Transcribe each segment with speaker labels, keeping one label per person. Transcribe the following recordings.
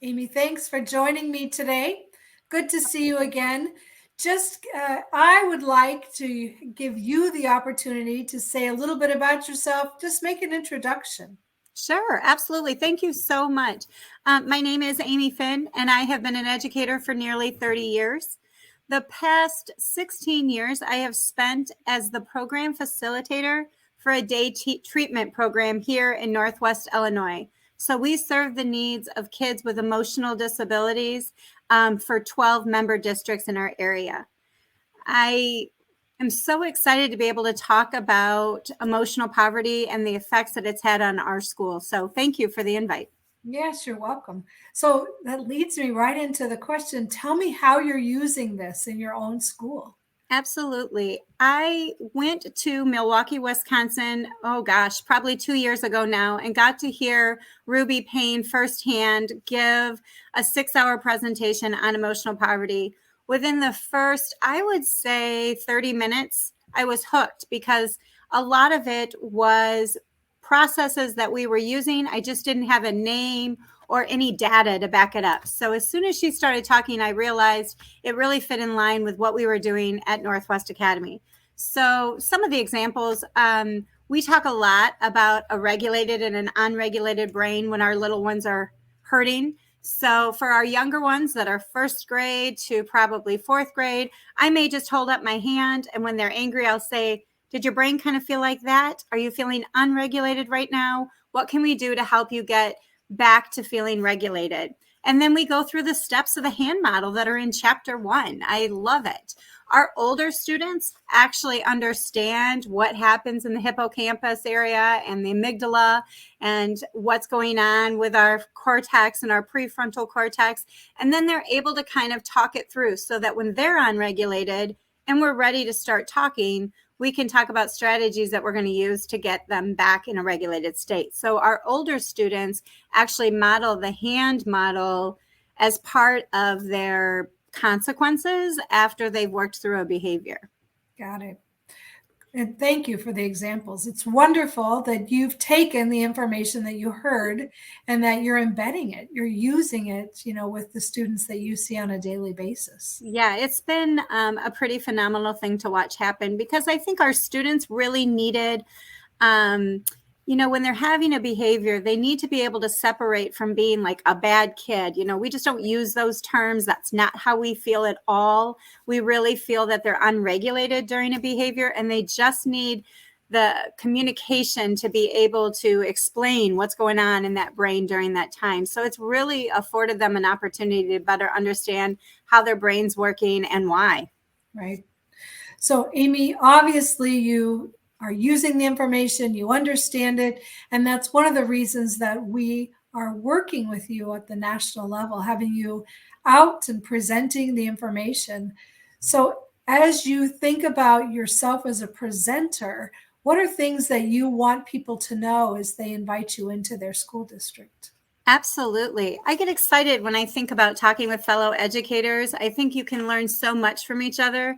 Speaker 1: Amy, thanks for joining me today. Good to see you again. I would like to give you the opportunity to say a little bit about yourself. Just make an introduction.
Speaker 2: Sure, absolutely. Thank you so much. My name is Amy Finn, and I have been an educator for nearly 30 years. The past 16 years, I have spent as the program facilitator for a day treatment program here in Northwest Illinois. So we serve the needs of kids with emotional disabilities for 12 member districts in our area. I am so excited to be able to talk about emotional poverty and the effects that it's had on our school. So thank you for the invite.
Speaker 1: Yes, you're welcome. So that leads me right into the question. Tell me how you're using this in your own school.
Speaker 2: Absolutely. I went to Milwaukee, Wisconsin, oh gosh, probably 2 years ago now, and got to hear Ruby Payne firsthand give a 6-hour presentation on emotional poverty. Within the first, I would say 30 minutes, I was hooked because a lot of it was processes that we were using. I just didn't have a name or any data to back it up. So as soon as she started talking, I realized it really fit in line with what we were doing at Northwest Academy. So some of the examples, we talk a lot about a regulated and an unregulated brain when our little ones are hurting. So for our younger ones that are first grade to probably fourth grade, I may just hold up my hand, and when they're angry, I'll say, did your brain kind of feel like that? Are you feeling unregulated right now? What can we do to help you get back to feeling regulated? And then we go through the steps of the hand model that are in chapter 1. I love it. Our older students actually understand what happens in the hippocampus area and the amygdala and what's going on with our cortex and our prefrontal cortex. And then they're able to kind of talk it through so that when they're unregulated and we're ready to start talking, we can talk about strategies that we're going to use to get them back in a regulated state. So our older students actually model the hand model as part of their consequences after they've worked through a behavior.
Speaker 1: Got it. And thank you for the examples. It's wonderful that you've taken the information that you heard and that you're embedding it. You're using it, with the students that you see on a daily basis.
Speaker 2: Yeah, it's been a pretty phenomenal thing to watch happen because I think our students really needed, when they're having a behavior, they need to be able to separate from being like a bad kid. We just don't use those terms. That's not how we feel at all. We really feel that they're unregulated during a behavior and they just need the communication to be able to explain what's going on in that brain during that time. So it's really afforded them an opportunity to better understand how their brain's working and why.
Speaker 1: Right. So, Amy, obviously you are using the information, you understand it, and that's one of the reasons that we are working with you at the national level, having you out and presenting the information. So, as you think about yourself as a presenter, what are things that you want people to know as they invite you into their school district?
Speaker 2: Absolutely. I get excited when I think about talking with fellow educators. I think you can learn so much from each other.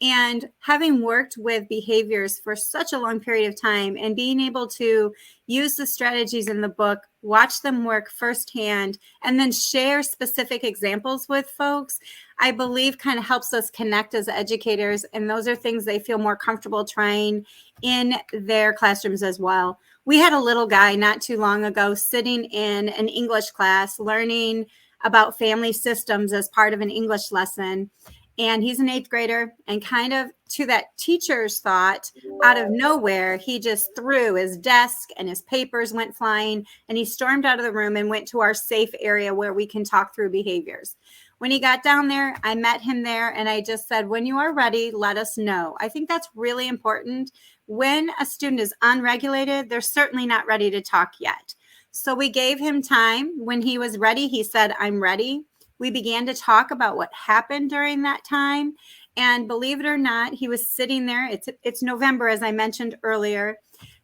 Speaker 2: And having worked with behaviors for such a long period of time and being able to use the strategies in the book, watch them work firsthand, and then share specific examples with folks, I believe kind of helps us connect as educators. And those are things they feel more comfortable trying in their classrooms as well. We had a little guy not too long ago sitting in an English class learning about family systems as part of an English lesson. And he's an 8th grader, and kind of to that teacher's thought, out of nowhere, he just threw his desk and his papers went flying, and he stormed out of the room and went to our safe area where we can talk through behaviors. When he got down there, I met him there, and I just said, when you are ready, let us know. I think that's really important. When a student is unregulated, they're certainly not ready to talk yet. So we gave him time. When he was ready, he said, I'm ready. We began to talk about what happened during that time. And believe it or not, he was sitting there. It's November, as I mentioned earlier.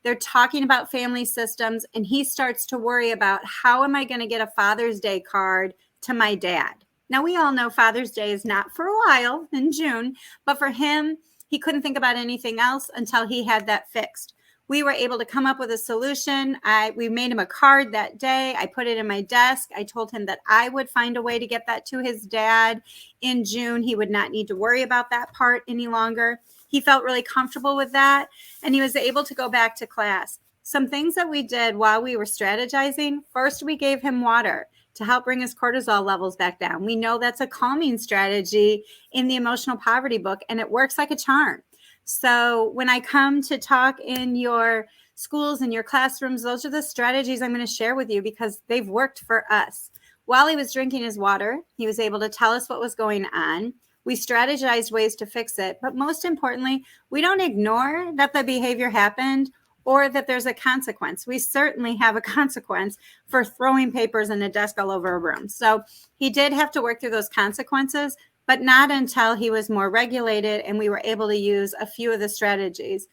Speaker 2: They're talking about family systems, and he starts to worry about how am I going to get a Father's Day card to my dad? Now, we all know Father's Day is not for a while in June, but for him, he couldn't think about anything else until he had that fixed. we were able to come up with a solution. We made him a card that day. I put it in my desk. I told him that I would find a way to get that to his dad in June. He would not need to worry about that part any longer. He felt really comfortable with that, and he was able to go back to class. Some things that we did while we were strategizing: first, we gave him water to help bring his cortisol levels back down. We know that's a calming strategy in the emotional poverty book, and it works like a charm. So when I come to talk in your schools and your classrooms, those are the strategies I'm going to share with you because they've worked for us. While he was drinking his water, he was able to tell us what was going on. We strategized ways to fix it. But most importantly, we don't ignore that the behavior happened or that there's a consequence. We certainly have a consequence for throwing papers in a desk all over a room. So he did have to work through those consequences, but not until he was more regulated and we were able to use a few of the strategies.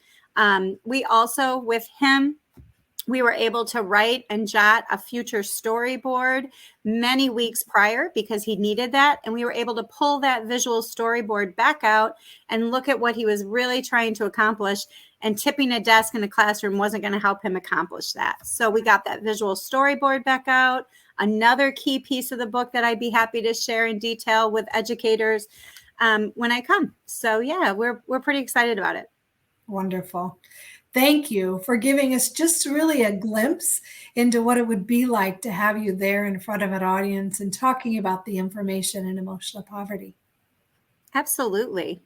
Speaker 2: We also, with him, we were able to write and jot a future storyboard many weeks prior because he needed that. And we were able to pull that visual storyboard back out and look at what he was really trying to accomplish. And tipping a desk in a classroom wasn't going to help him accomplish that. So we got that visual storyboard back out. Another key piece of the book that I'd be happy to share in detail with educators when I come. So yeah, we're pretty excited about it.
Speaker 1: Wonderful. Thank you for giving us just really a glimpse into what it would be like to have you there in front of an audience and talking about the information in emotional poverty.
Speaker 2: Absolutely.